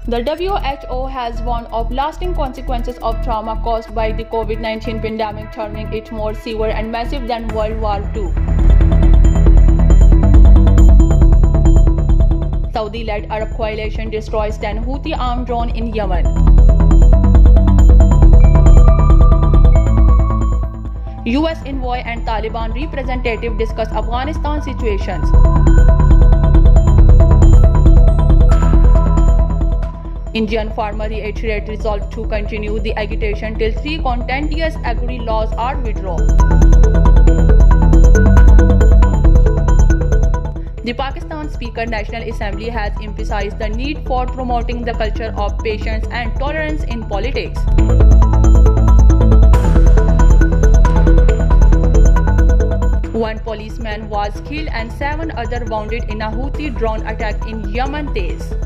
The WHO has warned of lasting consequences of trauma caused by the COVID-19 pandemic, terming it more severe and massive than World War II. Saudi-led Arab coalition destroys 10 Houthi armed drones in Yemen. US envoy and Taliban representative discuss Afghanistan situations. Indian farmer reiterate resolve to continue the agitation till 3 contentious Agri laws are withdrawn. The Pakistan Speaker National Assembly has emphasized the need for promoting the culture of patience and tolerance in politics. One policeman was killed and 7 others wounded in a Houthi drone attack in Yemen, Taiz.